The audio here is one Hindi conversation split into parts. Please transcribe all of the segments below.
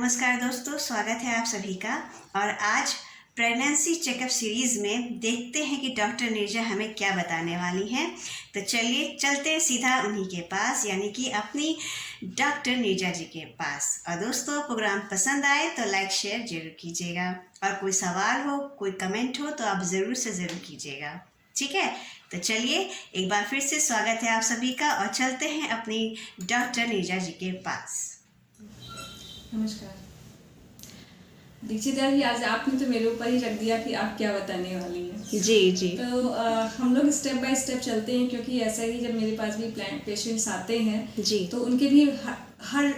नमस्कार दोस्तों, स्वागत है आप सभी का। और आज प्रेगनेंसी चेकअप सीरीज़ में देखते हैं कि डॉक्टर नीरजा हमें क्या बताने वाली हैं। तो चलिए चलते हैं सीधा उन्हीं के पास, यानी कि अपनी डॉक्टर नीरजा जी के पास। और दोस्तों, प्रोग्राम पसंद आए तो लाइक शेयर जरूर कीजिएगा, और कोई सवाल हो, कोई कमेंट हो तो आप ज़रूर से ज़रूर कीजिएगा, ठीक है। तो चलिए एक बार फिर से स्वागत है आप सभी का, और चलते हैं अपनी डॉक्टर नीरजा जी के पास। नमस्कार दीक्षिता जी, आज आपने तो मेरे ऊपर ही रख दिया कि आप क्या बताने वाली हैं। जी जी। तो हम लोग स्टेप बाय स्टेप चलते हैं, क्योंकि ऐसा ही जब मेरे पास भी पेशेंट्स आते हैं जी तो उनके भी हर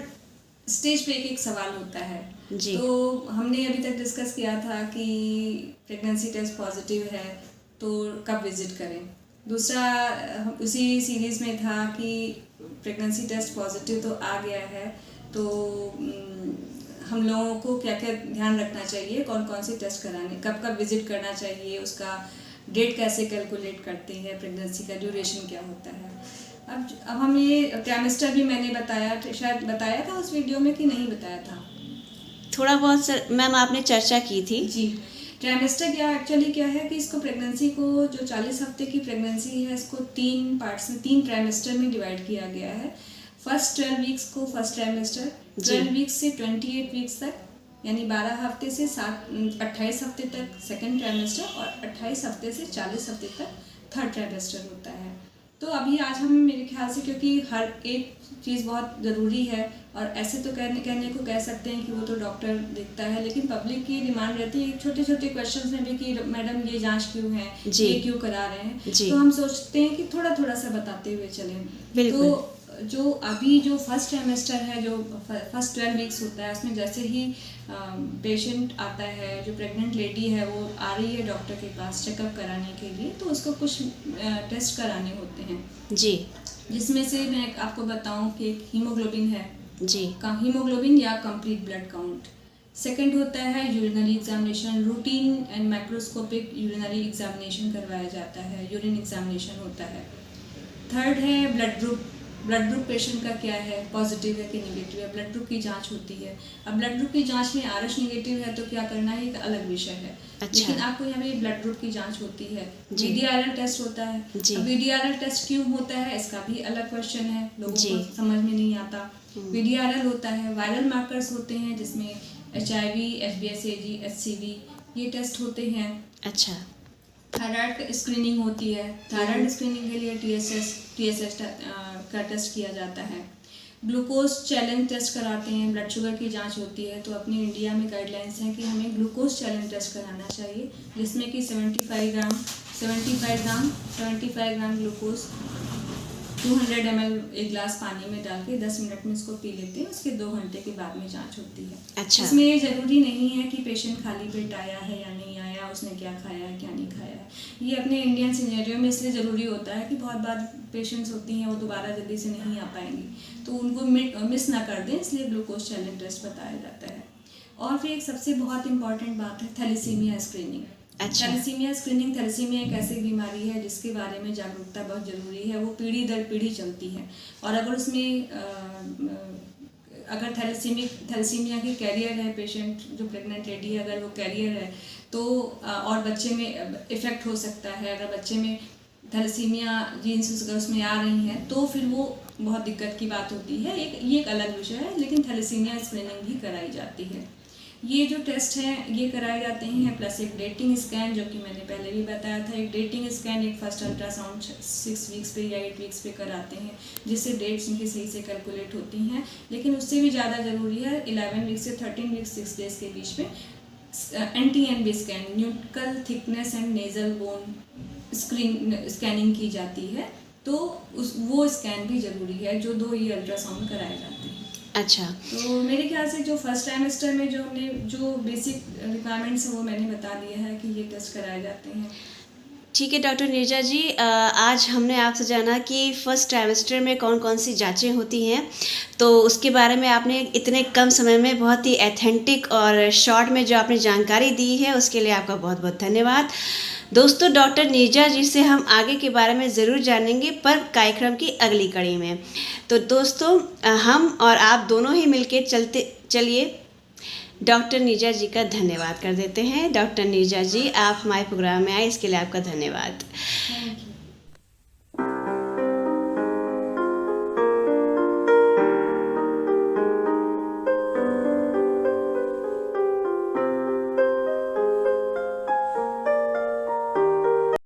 स्टेज पे एक एक सवाल होता है जी। तो हमने अभी तक डिस्कस किया था कि प्रेगनेंसी टेस्ट पॉजिटिव है तो कब विजिट करें। दूसरा उसी सीरीज़ में था कि प्रेगनेंसी टेस्ट पॉजिटिव तो आ गया है तो हम लोगों को क्या क्या ध्यान रखना चाहिए, कौन कौन से टेस्ट कराने, कब कब विजिट करना चाहिए, उसका डेट कैसे कैलकुलेट करते हैं, प्रेगनेंसी का ड्यूरेशन क्या होता है। अब हम ये ट्राइमेस्टर भी मैंने बताया, शायद बताया था उस वीडियो में कि नहीं बताया था। थोड़ा बहुत मैम आपने चर्चा की थी। जी, ट्राइमेस्टर एक्चुअली क्या है कि इसको प्रेगनेंसी को जो 40 हफ्ते की प्रेगनेंसी है इसको 3 पार्ट्स में, 3 ट्राइमेस्टर में डिवाइड किया गया है। फर्स्ट 12 वीक्स को फर्स्ट ट्राइमेस्टर, 12 वीक्स से 28 वीक्स तक यानी 12 हफ्ते से 28 हफ्ते तक सेकंड ट्राइमेस्टर, और 28 हफ्ते से 40 हफ्ते तक थर्ड ट्राइमेस्टर होता है। तो अभी आज हम, मेरे ख्याल से, क्योंकि हर एक चीज़ बहुत ज़रूरी है, और ऐसे तो कहने को कह सकते हैं कि वो तो डॉक्टर देखता है, लेकिन पब्लिक की डिमांड रहती है छोटे छोटे क्वेश्चंस में भी कि मैडम ये जांच क्यों है, ये क्यों करा रहे हैं। तो हम सोचते हैं कि थोड़ा थोड़ा सा बताते हुए चलें। तो जो अभी जो फर्स्ट ट्राइमेस्टर है, जो फर्स्ट 12 वीक्स होता है, उसमें जैसे ही पेशेंट आता है, जो प्रेग्नेंट लेडी है वो आ रही है डॉक्टर के पास चेकअप कराने के लिए, तो उसको कुछ टेस्ट कराने होते हैं जी, जिसमें से मैं आपको बताऊं कि एक हीमोग्लोबिन है जी, हीमोग्लोबिन या कंप्लीट ब्लड काउंट। सेकंड होता है urinary examination, routine and microscopic urinary examination करवाया जाता है, यूरिन एग्जामिनेशन होता है। थर्ड है ब्लड ग्रुप पेशेंट का क्या है, पॉजिटिव है कि नेगेटिव है, ब्लड ग्रुप की जांच होती है। अब ब्लड ग्रुप की जांच में RH नेगेटिव है तो क्या करना है, एक अलग विषय है। अच्छा। लेकिन आपको यहाँ पे ब्लड ग्रुप की जांच होती है। VDRL टेस्ट होता है। अब VDRL टेस्ट क्यों होता है, इसका भी अलग क्वेश्चन है, लोगों को समझ में नहीं आता। VDRL होता है, वायरल मार्कर्स होते हैं जिसमें HIV, HBsAg, HCV ये टेस्ट होते हैं। अच्छा। थायराइड स्क्रीनिंग होती है, थायराइड स्क्रीनिंग के लिए TSH का टेस्ट किया जाता है। ग्लूकोज चैलेंज टेस्ट कराते हैं, ब्लड शुगर की जांच होती है। तो अपने इंडिया में गाइडलाइंस हैं कि हमें ग्लूकोज चैलेंज टेस्ट कराना चाहिए, जिसमें कि 75 ग्राम ग्लूकोज 200 ml एक गिलास पानी में डाल के 10 मिनट में इसको पी लेते हैं। उसके 2 घंटे के बाद में जांच होती है। अच्छा। इसमें ये ज़रूरी नहीं है कि पेशेंट खाली पेट आया है या नहीं आया, उसने क्या खाया है क्या नहीं खाया है। ये अपने इंडियन सिनेरियो में इसलिए ज़रूरी होता है कि बहुत बार पेशेंट्स होती हैं वो दोबारा जल्दी से नहीं आ पाएंगी, तो उनको मिस ना कर दें, इसलिए ग्लूकोज चैलेंज टेस्ट बताया जाता है। और फिर एक सबसे बहुत इंपॉर्टेंट बात है थैलेसीमिया स्क्रीनिंग। अच्छा। थैलेसीमिया एक ऐसी बीमारी है जिसके बारे में जागरूकता बहुत ज़रूरी है। वो पीढ़ी दर पीढ़ी चलती है, और अगर उसमें अगर थैलेसीमिया की कैरियर है पेशेंट, जो प्रेग्नेंट लेडी है, अगर वो कैरियर है तो और बच्चे में इफ़ेक्ट हो सकता है। अगर बच्चे में थैलेसीमिया जीन्स अगर उसमें आ रही हैं तो फिर वो बहुत दिक्कत की बात होती है। ये एक अलग विषय है, लेकिन थैलेसीमिया स्क्रीनिंग भी कराई जाती है। ये जो टेस्ट हैं ये कराए जाते हैं, प्लस एक डेटिंग स्कैन, जो कि मैंने पहले भी बताया था। एक डेटिंग स्कैन, एक फर्स्ट अल्ट्रासाउंड 6 वीक्स पे या 8 वीक्स पे कराते हैं, जिससे डेट्स इनकी सही से कैलकुलेट होती हैं। लेकिन उससे भी ज़्यादा ज़रूरी है 11 वीक्स से 13 वीक्स 6 डेज के बीच में NT-NB scan, nuclear thickness and nasal bone scanning की जाती है। तो वो स्कैन भी ज़रूरी है, जो 2 ये अल्ट्रासाउंड कराए जाते हैं। अच्छा। तो मेरे ख्याल से जो फर्स्ट ट्राइमेस्टर में जो हमने जो बेसिक रिक्वायरमेंट्स है वो मैंने बता दिया है कि ये टेस्ट कराए जाते हैं। ठीक है डॉक्टर नीरजा जी, आज हमने आपसे जाना कि फर्स्ट ट्राइमेस्टर में कौन कौन सी जांचें होती हैं, तो उसके बारे में आपने इतने कम समय में बहुत ही एथेंटिक और शॉर्ट में जो आपने जानकारी दी है, उसके लिए आपका बहुत बहुत धन्यवाद। दोस्तों, डॉक्टर नीरजा जी से हम आगे के बारे में ज़रूर जानेंगे, पर कार्यक्रम की अगली कड़ी में। तो दोस्तों, हम और आप दोनों ही मिलके चलिए डॉक्टर नीरजा जी का धन्यवाद कर देते हैं। डॉक्टर नीरजा जी, आप हमारे प्रोग्राम में आए, इसके लिए आपका धन्यवाद। Thank you.